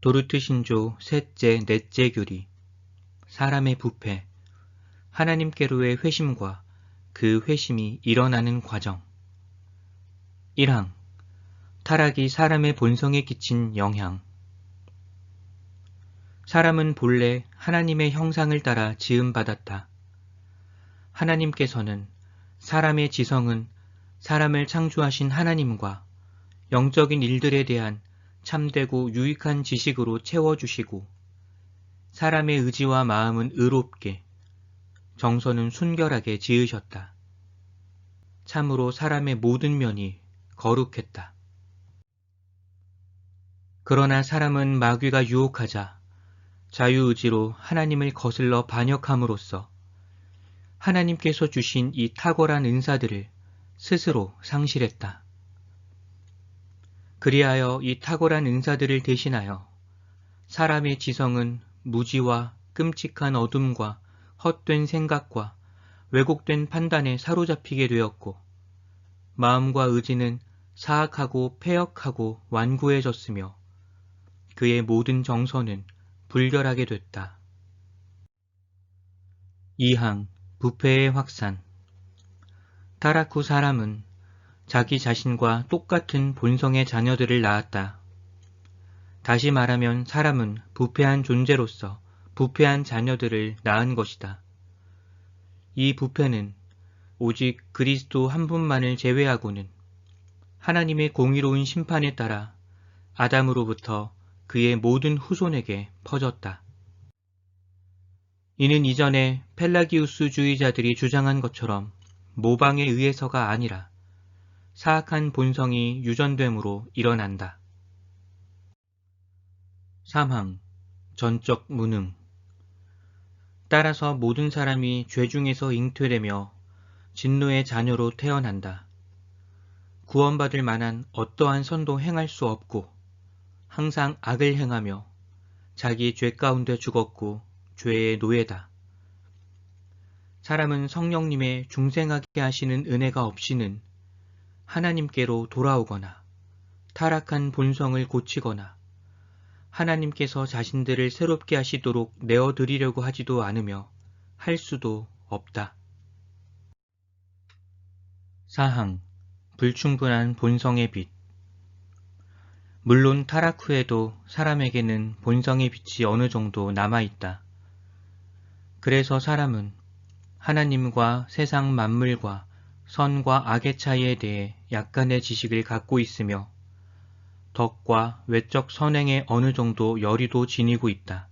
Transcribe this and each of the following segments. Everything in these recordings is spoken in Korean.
도르트 신조 셋째, 넷째 교리. 사람의 부패. 하나님께로의 회심과 그 회심이 일어나는 과정. 1항. 타락이 사람의 본성에 끼친 영향. 사람은 본래 하나님의 형상을 따라 지음받았다. 하나님께서는 사람의 지성은 사람을 창조하신 하나님과 영적인 일들에 대한 참되고 유익한 지식으로 채워주시고, 사람의 의지와 마음은 의롭게, 정서는 순결하게 지으셨다. 참으로 사람의 모든 면이 거룩했다. 그러나 사람은 마귀가 유혹하자 자유의지로 하나님을 거슬러 반역함으로써 하나님께서 주신 이 탁월한 은사들을 스스로 상실했다. 그리하여 이 탁월한 은사들을 대신하여 사람의 지성은 무지와 끔찍한 어둠과 헛된 생각과 왜곡된 판단에 사로잡히게 되었고, 마음과 의지는 사악하고 패역하고 완고해졌으며 그의 모든 정서는 불결하게 됐다. 2항. 부패의 확산. 타락 후 사람은 자기 자신과 똑같은 본성의 자녀들을 낳았다. 다시 말하면 사람은 부패한 존재로서 부패한 자녀들을 낳은 것이다. 이 부패는 오직 그리스도 한 분만을 제외하고는 하나님의 공의로운 심판에 따라 아담으로부터 그의 모든 후손에게 퍼졌다. 이는 이전에 펠라기우스주의자들이 주장한 것처럼 모방에 의해서가 아니라 사악한 본성이 유전됨으로 일어난다. 3항. 전적 무능. 따라서 모든 사람이 죄 중에서 잉태되며 진노의 자녀로 태어난다. 구원받을 만한 어떠한 선도 행할 수 없고 항상 악을 행하며 자기 죄 가운데 죽었고 죄의 노예다. 사람은 성령님의 중생하게 하시는 은혜가 없이는 하나님께로 돌아오거나 타락한 본성을 고치거나 하나님께서 자신들을 새롭게 하시도록 내어드리려고 하지도 않으며 할 수도 없다. 4항. 불충분한 본성의 빛. 물론 타락 후에도 사람에게는 본성의 빛이 어느 정도 남아있다. 그래서 사람은 하나님과 세상 만물과 선과 악의 차이에 대해 약간의 지식을 갖고 있으며 덕과 외적 선행에 어느 정도 열의도 지니고 있다.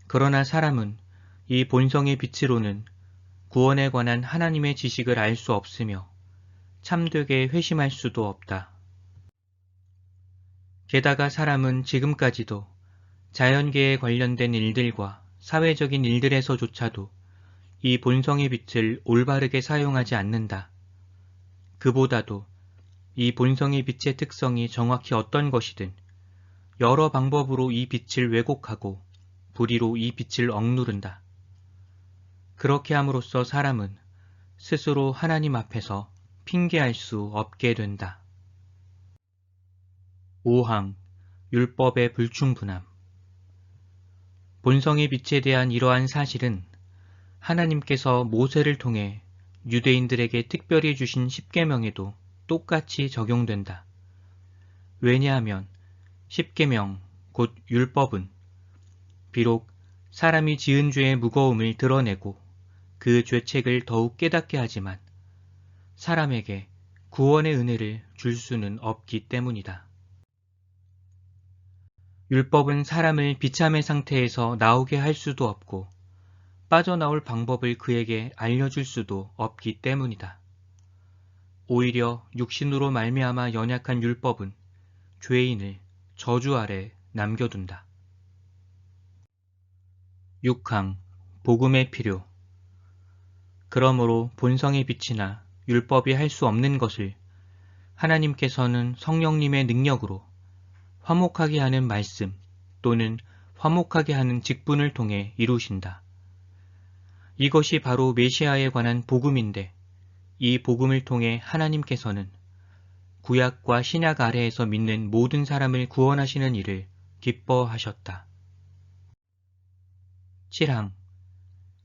그러나 사람은 이 본성의 빛으로는 구원에 관한 하나님의 지식을 알 수 없으며 참되게 회심할 수도 없다. 게다가 사람은 지금까지도 자연계에 관련된 일들과 사회적인 일들에서조차도 이 본성의 빛을 올바르게 사용하지 않는다. 그보다도 이 본성의 빛의 특성이 정확히 어떤 것이든 여러 방법으로 이 빛을 왜곡하고 불의로 이 빛을 억누른다. 그렇게 함으로써 사람은 스스로 하나님 앞에서 핑계할 수 없게 된다. 5항. 율법의 불충분함. 본성의 빛에 대한 이러한 사실은 하나님께서 모세를 통해 유대인들에게 특별히 주신 십계명에도 똑같이 적용된다. 왜냐하면 십계명, 곧 율법은 비록 사람이 지은 죄의 무거움을 드러내고 그 죄책을 더욱 깨닫게 하지만 사람에게 구원의 은혜를 줄 수는 없기 때문이다. 율법은 사람을 비참의 상태에서 나오게 할 수도 없고 빠져나올 방법을 그에게 알려줄 수도 없기 때문이다. 오히려 육신으로 말미암아 연약한 율법은 죄인을 저주 아래 남겨둔다. 6항. 복음의 필요. 그러므로 본성의 빛이나 율법이 할 수 없는 것을 하나님께서는 성령님의 능력으로 화목하게 하는 말씀 또는 화목하게 하는 직분을 통해 이루신다. 이것이 바로 메시아에 관한 복음인데, 이 복음을 통해 하나님께서는 구약과 신약 아래에서 믿는 모든 사람을 구원하시는 일을 기뻐하셨다. 7항.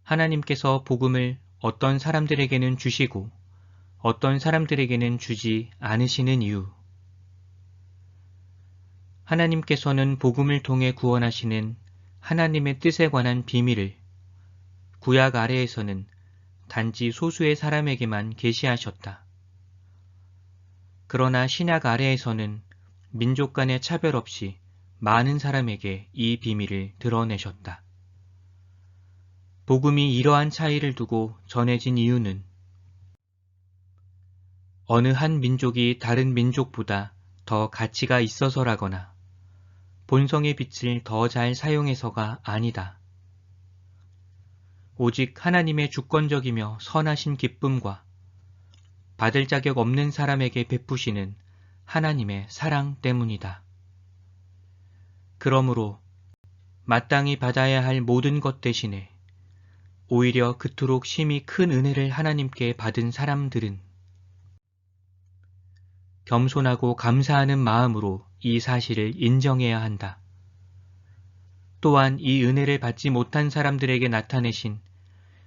하나님께서 복음을 어떤 사람들에게는 주시고 어떤 사람들에게는 주지 않으시는 이유. 하나님께서는 복음을 통해 구원하시는 하나님의 뜻에 관한 비밀을 구약 아래에서는 단지 소수의 사람에게만 계시하셨다. 그러나 신약 아래에서는 민족 간의 차별 없이 많은 사람에게 이 비밀을 드러내셨다. 복음이 이러한 차이를 두고 전해진 이유는 어느 한 민족이 다른 민족보다 더 가치가 있어서라거나 본성의 빛을 더 잘 사용해서가 아니다. 오직 하나님의 주권적이며 선하신 기쁨과 받을 자격 없는 사람에게 베푸시는 하나님의 사랑 때문이다. 그러므로 마땅히 받아야 할 모든 것 대신에 오히려 그토록 심히 큰 은혜를 하나님께 받은 사람들은 겸손하고 감사하는 마음으로 이 사실을 인정해야 한다. 또한 이 은혜를 받지 못한 사람들에게 나타내신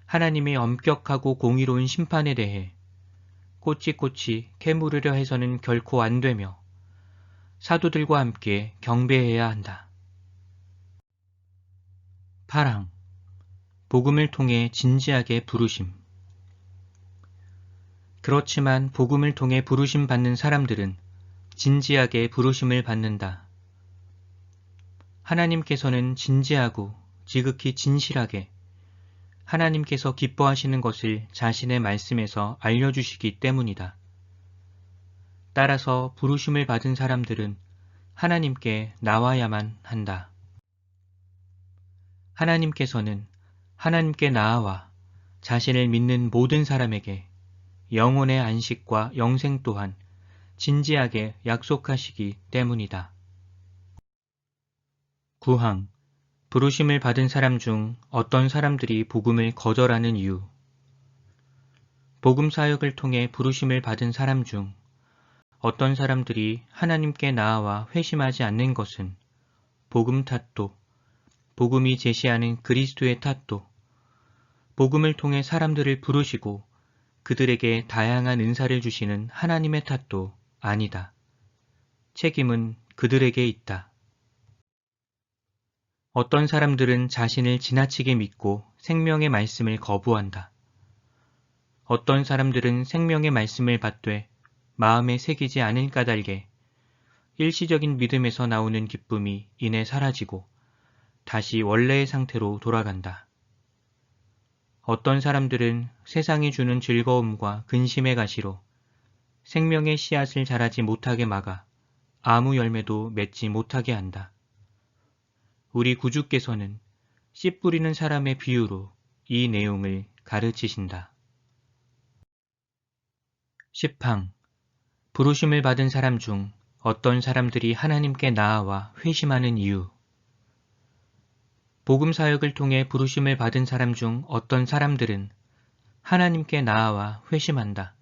하나님의 엄격하고 공의로운 심판에 대해 꼬치꼬치 캐물으려 해서는 결코 안 되며 사도들과 함께 경배해야 한다. 8항. 복음을 통해 진지하게 부르심. 그렇지만 복음을 통해 부르심 받는 사람들은 진지하게 부르심을 받는다. 하나님께서는 진지하고 지극히 진실하게 하나님께서 기뻐하시는 것을 자신의 말씀에서 알려주시기 때문이다. 따라서 부르심을 받은 사람들은 하나님께 나와야만 한다. 하나님께서는 하나님께 나아와 자신을 믿는 모든 사람에게 영혼의 안식과 영생 또한 진지하게 약속하시기 때문이다. 9항. 부르심을 받은 사람 중 어떤 사람들이 복음을 거절하는 이유. 복음 사역을 통해 부르심을 받은 사람 중 어떤 사람들이 하나님께 나아와 회심하지 않는 것은 복음 탓도, 복음이 제시하는 그리스도의 탓도, 복음을 통해 사람들을 부르시고 그들에게 다양한 은사를 주시는 하나님의 탓도 아니다. 책임은 그들에게 있다. 어떤 사람들은 자신을 지나치게 믿고 생명의 말씀을 거부한다. 어떤 사람들은 생명의 말씀을 받되 마음에 새기지 않을 까닭에 일시적인 믿음에서 나오는 기쁨이 이내 사라지고 다시 원래의 상태로 돌아간다. 어떤 사람들은 세상이 주는 즐거움과 근심의 가시로 생명의 씨앗을 자라지 못하게 막아 아무 열매도 맺지 못하게 한다. 우리 구주께서는 씨 뿌리는 사람의 비유로 이 내용을 가르치신다. 10항. 부르심을 받은 사람 중 어떤 사람들이 하나님께 나아와 회심하는 이유. 복음 사역을 통해 부르심을 받은 사람 중 어떤 사람들은 하나님께 나아와 회심한다.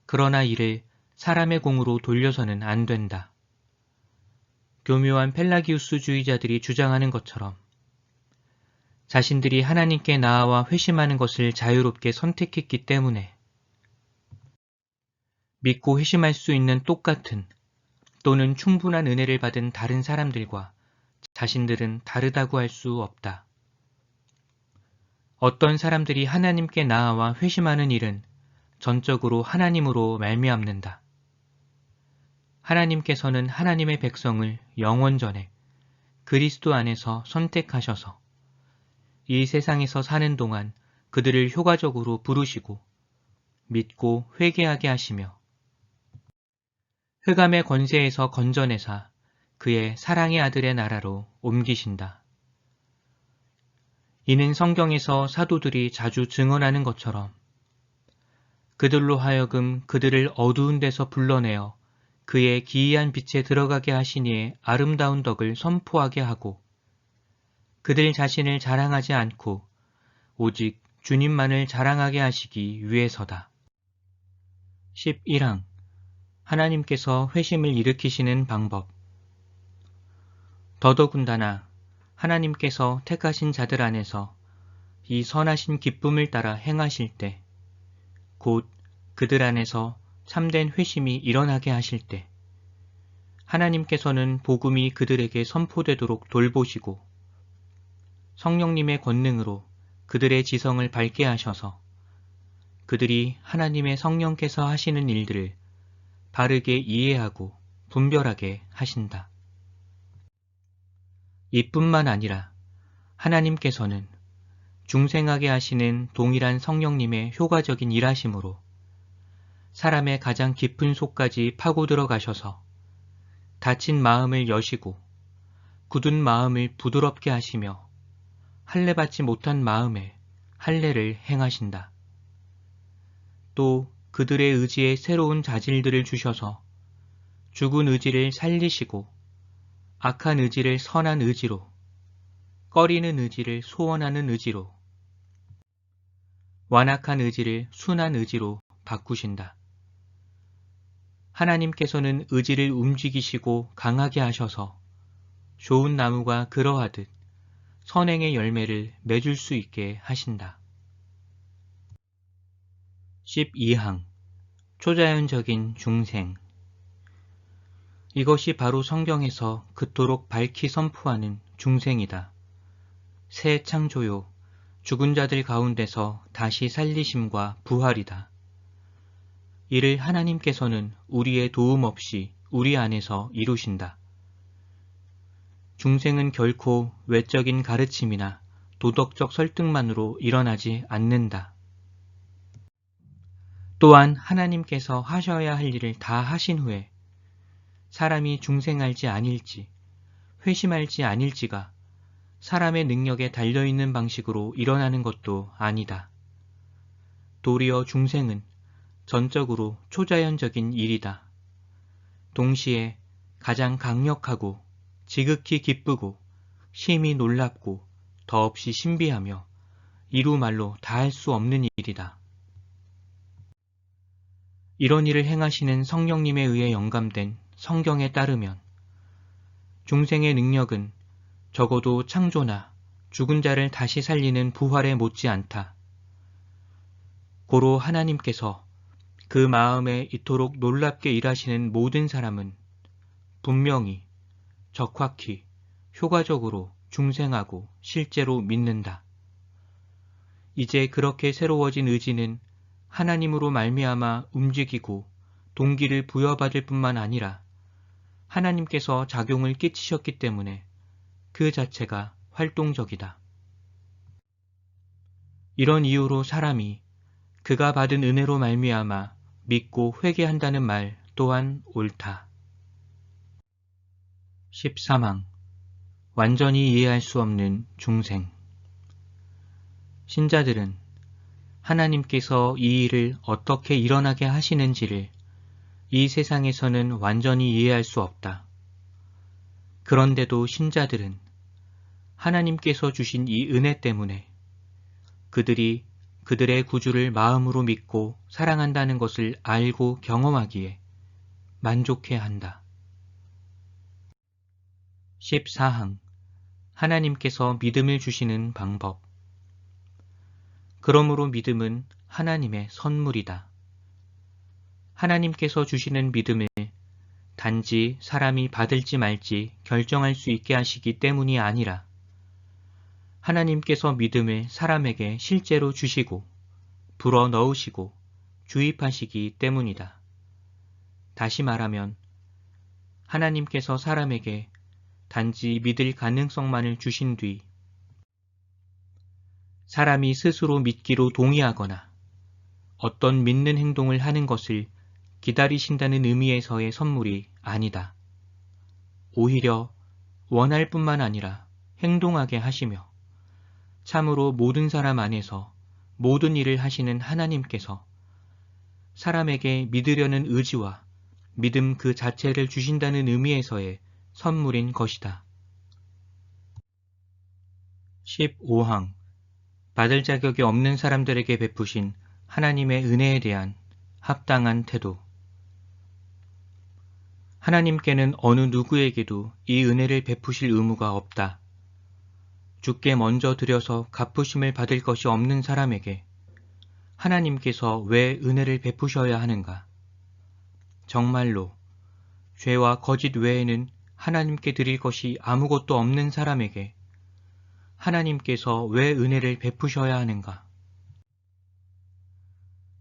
그러나 이를 사람의 공으로 돌려서는 안 된다. 교묘한 펠라기우스주의자들이 주장하는 것처럼 자신들이 하나님께 나아와 회심하는 것을 자유롭게 선택했기 때문에 믿고 회심할 수 있는 똑같은 또는 충분한 은혜를 받은 다른 사람들과 자신들은 다르다고 할 수 없다. 어떤 사람들이 하나님께 나아와 회심하는 일은 전적으로 하나님으로 말미암는다. 하나님께서는 하나님의 백성을 영원전에 그리스도 안에서 선택하셔서 이 세상에서 사는 동안 그들을 효과적으로 부르시고 믿고 회개하게 하시며 흑암의 권세에서 건져내사 그의 사랑의 아들의 나라로 옮기신다. 이는 성경에서 사도들이 자주 증언하는 것처럼 그들로 하여금 그들을 어두운 데서 불러내어 그의 기이한 빛에 들어가게 하시니의 아름다운 덕을 선포하게 하고 그들 자신을 자랑하지 않고 오직 주님만을 자랑하게 하시기 위해서다. 11항. 하나님께서 회심을 일으키시는 방법. 더더군다나 하나님께서 택하신 자들 안에서 이 선하신 기쁨을 따라 행하실 때, 곧 그들 안에서 참된 회심이 일어나게 하실 때, 하나님께서는 복음이 그들에게 선포되도록 돌보시고 성령님의 권능으로 그들의 지성을 밝게 하셔서 그들이 하나님의 성령께서 하시는 일들을 바르게 이해하고 분별하게 하신다. 이뿐만 아니라 하나님께서는 중생하게 하시는 동일한 성령님의 효과적인 일하심으로 사람의 가장 깊은 속까지 파고 들어가셔서 다친 마음을 여시고 굳은 마음을 부드럽게 하시며 할례받지 못한 마음에 할례를 행하신다. 또 그들의 의지에 새로운 자질들을 주셔서 죽은 의지를 살리시고 악한 의지를 선한 의지로, 꺼리는 의지를 소원하는 의지로, 완악한 의지를 순한 의지로 바꾸신다. 하나님께서는 의지를 움직이시고 강하게 하셔서 좋은 나무가 그러하듯 선행의 열매를 맺을 수 있게 하신다. 12항 초자연적인 중생. 이것이 바로 성경에서 그토록 밝히 선포하는 중생이다. 새 창조요, 죽은 자들 가운데서 다시 살리심과 부활이다. 이를 하나님께서는 우리의 도움 없이 우리 안에서 이루신다. 중생은 결코 외적인 가르침이나 도덕적 설득만으로 일어나지 않는다. 또한 하나님께서 하셔야 할 일을 다 하신 후에 사람이 중생할지 아닐지, 회심할지 아닐지가 사람의 능력에 달려있는 방식으로 일어나는 것도 아니다. 도리어 중생은 전적으로 초자연적인 일이다. 동시에 가장 강력하고 지극히 기쁘고 심히 놀랍고 더없이 신비하며 이루 말로 다할 수 없는 일이다. 이런 일을 행하시는 성령님에 의해 영감된 성경에 따르면 중생의 능력은 적어도 창조나 죽은 자를 다시 살리는 부활에 못지않다. 고로 하나님께서 그 마음에 이토록 놀랍게 일하시는 모든 사람은 분명히, 적확히, 효과적으로 중생하고 실제로 믿는다. 이제 그렇게 새로워진 의지는 하나님으로 말미암아 움직이고 동기를 부여받을 뿐만 아니라 하나님께서 작용을 끼치셨기 때문에 그 자체가 활동적이다. 이런 이유로 사람이 그가 받은 은혜로 말미암아 믿고 회개한다는 말 또한 옳다. 13항 완전히 이해할 수 없는 중생. 신자들은 하나님께서 이 일을 어떻게 일어나게 하시는지를 이 세상에서는 완전히 이해할 수 없다. 그런데도 신자들은 하나님께서 주신 이 은혜 때문에 그들이 그들의 구주를 마음으로 믿고 사랑한다는 것을 알고 경험하기에 만족해한다. 14항 하나님께서 믿음을 주시는 방법. 그러므로 믿음은 하나님의 선물이다. 하나님께서 주시는 믿음을 단지 사람이 받을지 말지 결정할 수 있게 하시기 때문이 아니라 하나님께서 믿음을 사람에게 실제로 주시고 불어넣으시고 주입하시기 때문이다. 다시 말하면 하나님께서 사람에게 단지 믿을 가능성만을 주신 뒤 사람이 스스로 믿기로 동의하거나 어떤 믿는 행동을 하는 것을 기다리신다는 의미에서의 선물이 아니다. 오히려 원할 뿐만 아니라 행동하게 하시며 참으로 모든 사람 안에서 모든 일을 하시는 하나님께서 사람에게 믿으려는 의지와 믿음 그 자체를 주신다는 의미에서의 선물인 것이다. 15항 받을 자격이 없는 사람들에게 베푸신 하나님의 은혜에 대한 합당한 태도. 하나님께는 어느 누구에게도 이 은혜를 베푸실 의무가 없다. 주께 먼저 드려서 갚으심을 받을 것이 없는 사람에게 하나님께서 왜 은혜를 베푸셔야 하는가? 정말로 죄와 거짓 외에는 하나님께 드릴 것이 아무것도 없는 사람에게 하나님께서 왜 은혜를 베푸셔야 하는가?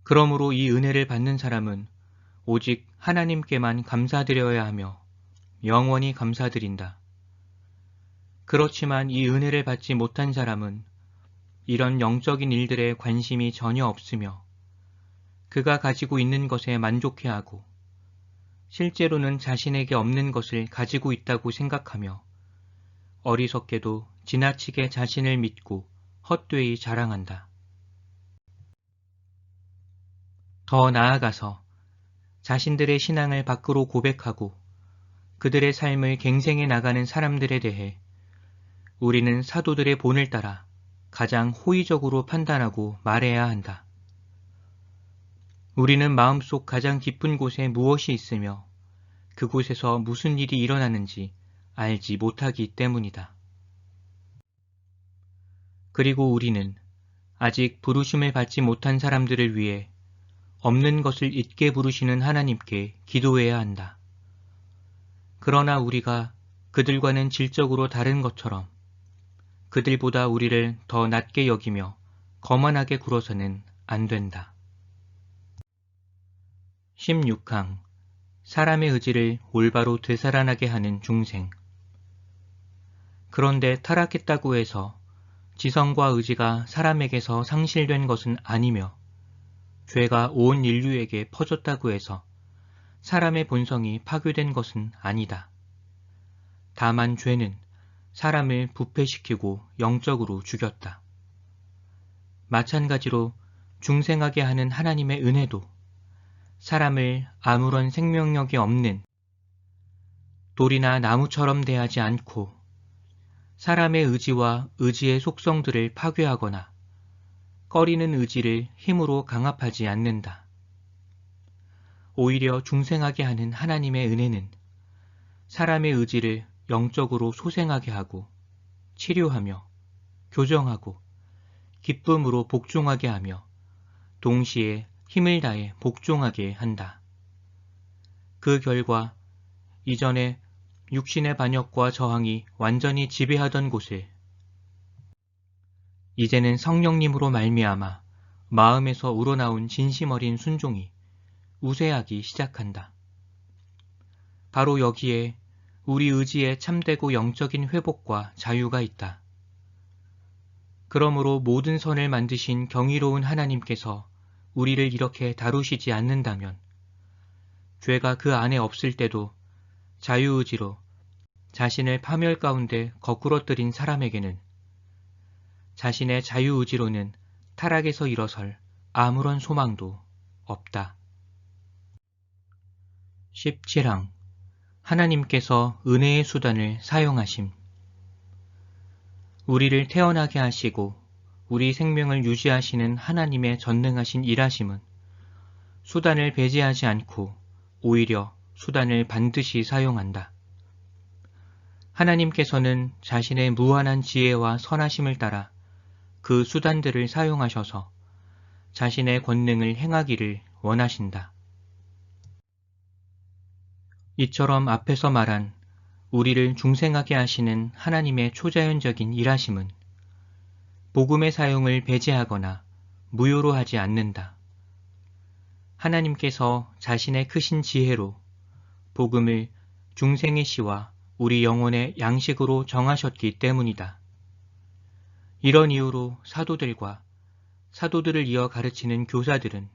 그러므로 이 은혜를 받는 사람은 오직 하나님께만 감사드려야 하며 영원히 감사드린다. 그렇지만 이 은혜를 받지 못한 사람은 이런 영적인 일들에 관심이 전혀 없으며 그가 가지고 있는 것에 만족해하고 실제로는 자신에게 없는 것을 가지고 있다고 생각하며 어리석게도 지나치게 자신을 믿고 헛되이 자랑한다. 더 나아가서 자신들의 신앙을 밖으로 고백하고 그들의 삶을 갱생해 나가는 사람들에 대해 우리는 사도들의 본을 따라 가장 호의적으로 판단하고 말해야 한다. 우리는 마음속 가장 깊은 곳에 무엇이 있으며 그곳에서 무슨 일이 일어나는지 알지 못하기 때문이다. 그리고 우리는 아직 부르심을 받지 못한 사람들을 위해 없는 것을 있게 부르시는 하나님께 기도해야 한다. 그러나 우리가 그들과는 질적으로 다른 것처럼 그들보다 우리를 더 낮게 여기며 거만하게 굴어서는 안 된다. 16항 사람의 의지를 올바로 되살아나게 하는 중생. 그런데 타락했다고 해서 지성과 의지가 사람에게서 상실된 것은 아니며 죄가 온 인류에게 퍼졌다고 해서 사람의 본성이 파괴된 것은 아니다. 다만 죄는 사람을 부패시키고 영적으로 죽였다. 마찬가지로 중생하게 하는 하나님의 은혜도 사람을 아무런 생명력이 없는 돌이나 나무처럼 대하지 않고 사람의 의지와 의지의 속성들을 파괴하거나 꺼리는 의지를 힘으로 강압하지 않는다. 오히려 중생하게 하는 하나님의 은혜는 사람의 의지를 영적으로 소생하게 하고 치료하며 교정하고 기쁨으로 복종하게 하며 동시에 힘을 다해 복종하게 한다. 그 결과 이전에 육신의 반역과 저항이 완전히 지배하던 곳을 이제는 성령님으로 말미암아 마음에서 우러나온 진심 어린 순종이 우세하기 시작한다. 바로 여기에 우리 의지의 참되고 영적인 회복과 자유가 있다. 그러므로 모든 선을 만드신 경이로운 하나님께서 우리를 이렇게 다루시지 않는다면 죄가 그 안에 없을 때도 자유의지로 자신을 파멸 가운데 거꾸러뜨린 사람에게는 자신의 자유의지로는 타락에서 일어설 아무런 소망도 없다. 17항 하나님께서 은혜의 수단을 사용하심. 우리를 태어나게 하시고 우리 생명을 유지하시는 하나님의 전능하신 일하심은 수단을 배제하지 않고 오히려 수단을 반드시 사용한다. 하나님께서는 자신의 무한한 지혜와 선하심을 따라 그 수단들을 사용하셔서 자신의 권능을 행하기를 원하신다. 이처럼 앞에서 말한 우리를 중생하게 하시는 하나님의 초자연적인 일하심은 복음의 사용을 배제하거나 무효로 하지 않는다. 하나님께서 자신의 크신 지혜로 복음을 중생의 시와 우리 영혼의 양식으로 정하셨기 때문이다. 이런 이유로 사도들과 사도들을 이어 가르치는 교사들은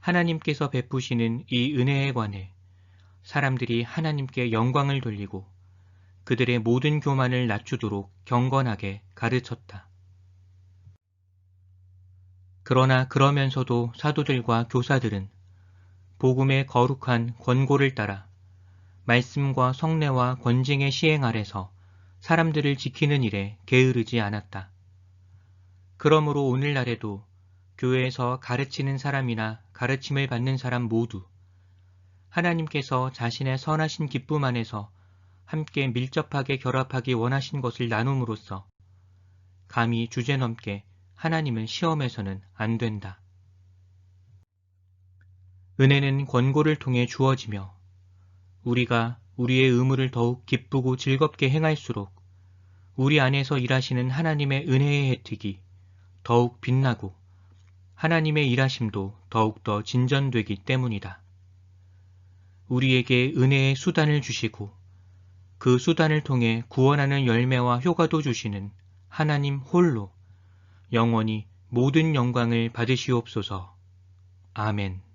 하나님께서 베푸시는 이 은혜에 관해 사람들이 하나님께 영광을 돌리고 그들의 모든 교만을 낮추도록 경건하게 가르쳤다. 그러나 그러면서도 사도들과 교사들은 복음의 거룩한 권고를 따라 말씀과 성례와 권징의 시행 아래서 사람들을 지키는 일에 게으르지 않았다. 그러므로 오늘날에도 교회에서 가르치는 사람이나 가르침을 받는 사람 모두 하나님께서 자신의 선하신 기쁨 안에서 함께 밀접하게 결합하기 원하신 것을 나눔으로써 감히 주제넘게 하나님을 시험해서는 안 된다. 은혜는 권고를 통해 주어지며 우리가 우리의 의무를 더욱 기쁘고 즐겁게 행할수록 우리 안에서 일하시는 하나님의 은혜의 혜택이 더욱 빛나고 하나님의 일하심도 더욱더 진전되기 때문이다. 우리에게 은혜의 수단을 주시고 그 수단을 통해 구원하는 열매와 효과도 주시는 하나님 홀로 영원히 모든 영광을 받으시옵소서. 아멘.